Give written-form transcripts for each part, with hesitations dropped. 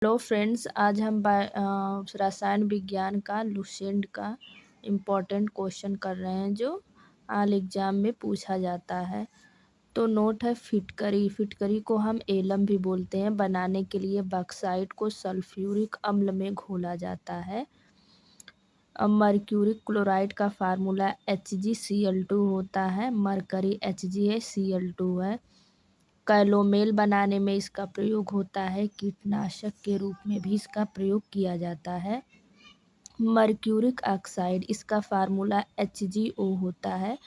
Hello friends, आज हम रसायन विज्ञान का लुसेंट का इम्पोर्टेंट क्वेश्चन कर रहे हैं जो ऑल एग्जाम में पूछा जाता है। तो नोट है फिटकरी। फिटकरी को हम एलम भी बोलते हैं। बनाने के लिए बॉक्साइट को सल्फ्यूरिक अम्ल में घोला जाता है। अब मर्क्यूरिक क्लोराइड का फार्मूला HgCl2 होता है। मरकरी HgCl2 है। कैलोमेल बनाने में इसका प्रयोग होता है। कीटनाशक के रूप में भी इसका प्रयोग किया जाता है। मर्क्यूरिक ऑक्साइड, इसका फार्मूला HgO होता है।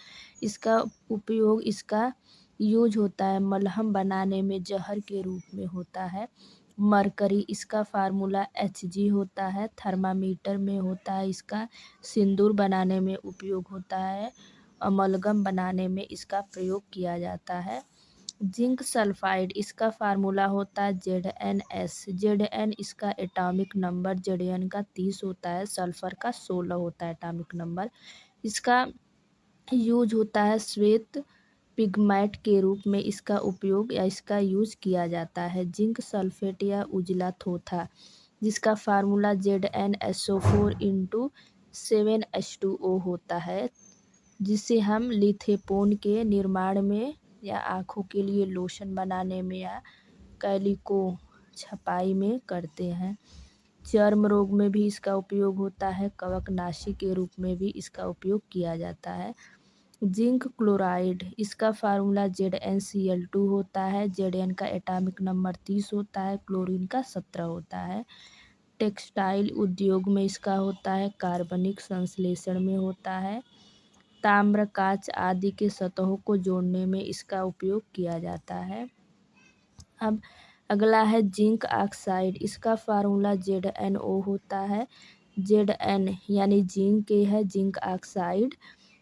इसका उपयोग, इसका यूज होता है मलहम बनाने में जहर के रूप में होता है। मरकरी, इसका फार्मूला Hg होता है। थर्मामीटर में होता है। इसका सिंदूर बनाने में उपयोग होता है। अमलगम बनाने में इसका प्रयोग किया जाता है। जिंक सल्फाइड, इसका फार्मूला होता है ZnS। Zn इसका एटॉमिक नंबर Zn का 30 होता है। सल्फर का 16 होता है एटॉमिक नंबर। इसका यूज होता है श्वेत पिगमेंट के रूप में इसका उपयोग या इसका यूज किया जाता है। जिंक सल्फेट या उजला थोथा, जिसका फार्मूला ZnSO4 इंटू 7H2O होता है, जिसे हम लिथेपोन के निर्माण में या आँखों के लिए लोशन बनाने में या कैलिको छपाई में करते हैं। चर्म रोग में भी इसका उपयोग होता है। कवकनाशी के रूप में भी इसका उपयोग किया जाता है। जिंक क्लोराइड, इसका फार्मूला ZnCl2 होता है। Zn का एटॉमिक नंबर 30 होता है। क्लोरीन का 17 होता है। टेक्सटाइल उद्योग में इसका होता है। कार्बनिक संश्लेषण में होता है। ताम्र, कांच आदि के सतहों को जोड़ने में इसका उपयोग किया जाता है। अब अगला है जिंक ऑक्साइड। इसका फार्मूला ZnO होता है। Zn यानी जिंक के है, जिंक ऑक्साइड।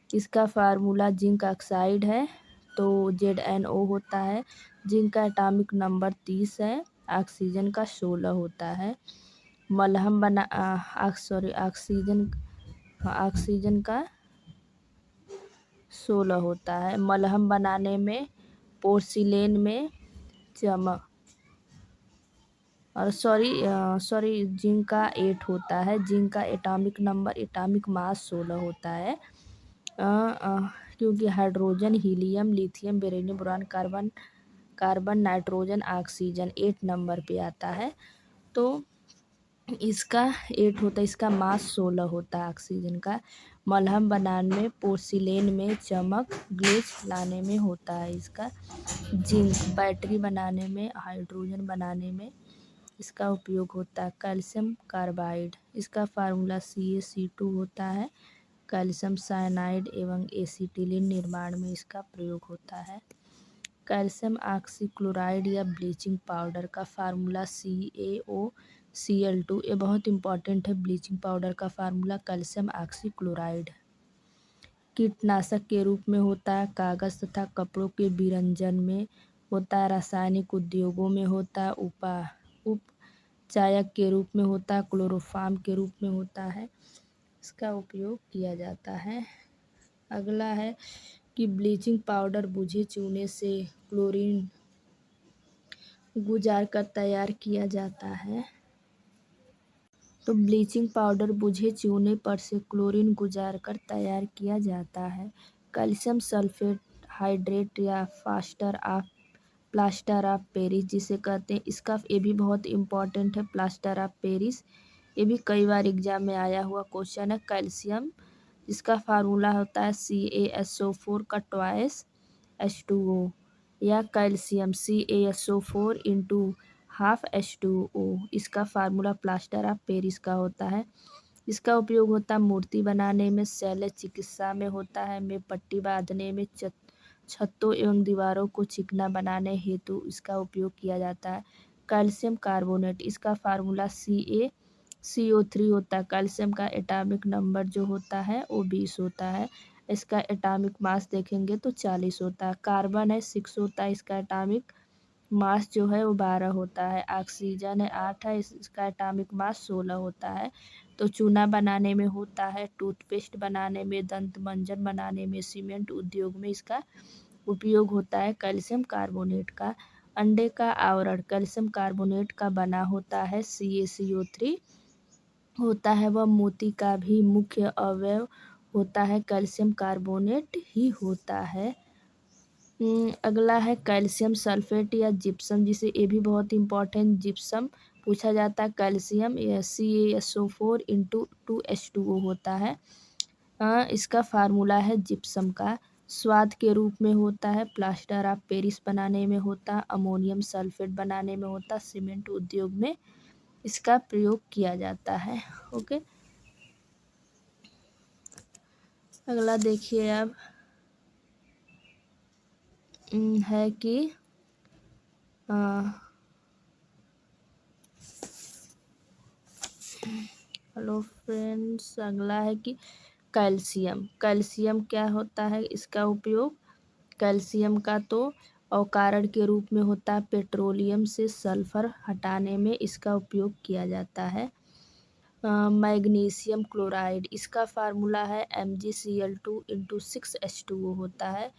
इसका फार्मूला जिंक ऑक्साइड है तो ZnO होता है। जिंक का एटॉमिक नंबर 30 है। ऑक्सीजन का 16 होता है। मलहम बना ऑक्सीजन का 16 होता है। मलहम बनाने में पोर्सिलेन में चमक और सॉरी जिंक का 8 होता है। जिंक का एटॉमिक मास 16 होता है। क्योंकि hydrogen, helium, lithium, beryllium, boron, carbon, nitrogen, oxygen 8 number पे आता है, तो इसका 8 होता है। इसका मास 16 होता है ऑक्सीजन का। मलहम बनाने में पोर्सिलेन में चमक, ग्लेज लाने में होता है इसका। जिंक बैटरी बनाने में, हाइड्रोजन बनाने में इसका उपयोग होता है। कैल्शियम कार्बाइड, इसका फार्मूला CaC2 होता है। कैल्शियम साइनाइड एवं एसीटिलीन निर्माण में इसका प्रयोग होता है। कैल्शियम ऑक्सीक्लोराइड या ब्लीचिंग पाउडर का फार्मूला CaOCl2। ये बहुत इंपॉर्टेंट है। ब्लीचिंग पाउडर का फार्मूला कैल्शियम ऑक्सीक्लोराइड। कीटनाशक के रूप में होता है। कागज तथा कपड़ों के विरंजन में होता है। रासायनिक उद्योगों में होता है। उपचायक के रूप में होता है। क्लोरोफार्म के रूप में होता है। इसका उपयोग किया जाता है। अगला है कि ब्लीचिंग पाउडर बुझे चूने से क्लोरीन गुजार कर तैयार किया जाता है। तो ब्लीचिंग पाउडर बुझे चूने पर से क्लोरीन गुजार कर तैयार किया जाता है। कैल्शियम सल्फेट हाइड्रेट या प्लास्टर ऑफ पेरिस जिसे कहते हैं, इसका ये भी बहुत इंपॉर्टेंट है। प्लास्टर ऑफ पेरिस, ये भी कई बार एग्जाम में आया हुआ क्वेश्चन है। कैल्शियम, इसका फार्मूला होता है CaSO4 का ट्वाइस H2O या calcium CaSO4 into half H2O। इसका फार्मूला प्लास्टर ऑफ पेरिस का होता है। इसका उपयोग होता है मूर्ति बनाने में, शल्य चिकित्सा में होता है, में पट्टी बांधने में, छतों एवं दीवारों को चिकना बनाने हेतु इसका उपयोग किया जाता है। कैल्शियम कार्बोनेट, इसका फार्मूला CaCO3 होता है। कैल्शियम का एटॉमिक नंबर जो होता है वो 20 होता है। इसका एटॉमिक मास देखेंगे तो 40 होता है। कार्बन है 6 होता है। इसका एटॉमिक मास जो है वो 12 होता है। ऑक्सीजन है 8 है। इसका एटॉमिक मास 16 होता है। तो चूना बनाने में होता है, टूथपेस्ट बनाने में, दंत मंजन बनाने में, सीमेंट उद्योग में इसका उपयोग होता है कैल्शियम कार्बोनेट का। अंडे का आवरण कैल्शियम कार्बोनेट का बना होता है, CaCO3 होता है। वह मोती का भी मुख्य अवयव होता है, कैल्शियम कार्बोनेट ही होता है। अगला है कैल्शियम सल्फेट या जिप्सम, जिसे ये भी बहुत इंपॉर्टेंट जिप्सम पूछा जाता है। कैल्शियम CaSO4 इंटू 2H2O होता है। इसका फार्मूला है जिप्सम का। स्वाद के रूप में होता है, प्लास्टर ऑफ पेरिस बनाने में होता, अमोनियम सल्फेट बनाने में होता, सीमेंट उद्योग में इसका प्रयोग किया जाता है। ओके, अगला देखिए अब है कि हेलो फ्रेंड्स, अगला है कि कैल्शियम। कैल्शियम क्या होता है इसका उपयोग? कैल्शियम का तो अवकारण के रूप में होता है, पेट्रोलियम से सल्फर हटाने में इसका उपयोग किया जाता है। मैग्नीशियम क्लोराइड, इसका फार्मूला है MgCl2 इंटू 6H2O होता है।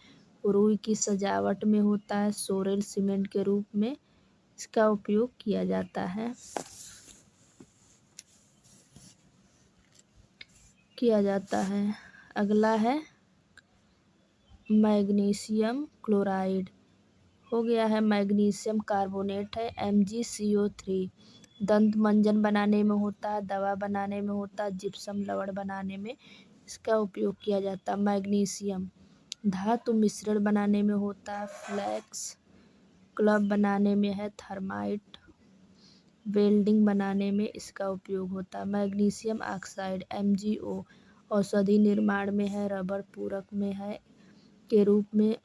रुई की सजावट में होता है, सोरेल सीमेंट के रूप में इसका उपयोग किया जाता है। अगला है मैग्नीशियम क्लोराइड, हो गया है। मैग्नीशियम कार्बोनेट है, MgCO3 दंत मंजन बनाने में होता है, दवा बनाने में होता है, जिप्सम लवण बनाने में इसका उपयोग किया जाता है। मैग्नीशियम धातु मिश्रण बनाने में होता है, फ्लैक्स क्लब बनाने में है, थर्माइट वेल्डिंग बनाने में इसका उपयोग होता है। मैग्नीशियम ऑक्साइड MgO औषधि निर्माण में है, रबर पूरक में है के रूप में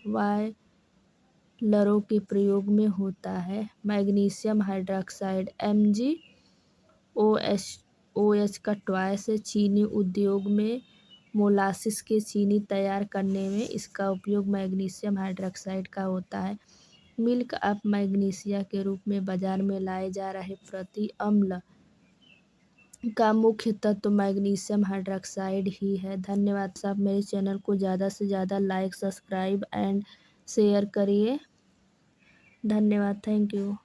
वायलरों के प्रयोग में होता है। मैग्नीशियम हाइड्रॉक्साइड MgOH का ट्वाइस है, चीनी उद्योग में मोलासिस के चीनी तैयार करने में इसका उपयोग मैग्नीशियम हाइड्रॉक्साइड का होता है। मिल्क ऑफ मैग्नीशिया के रूप में बाजार में लाए जा रहे प्रति अम्ल का मुख्य तत्व मैग्नीशियम हाइड्रॉक्साइड ही है। धन्यवाद साहब, मेरे चैनल को ज़्यादा से ज़्यादा लाइक, सब्सक्राइब एंड शेयर करिए। धन्यवाद, थैंक यू।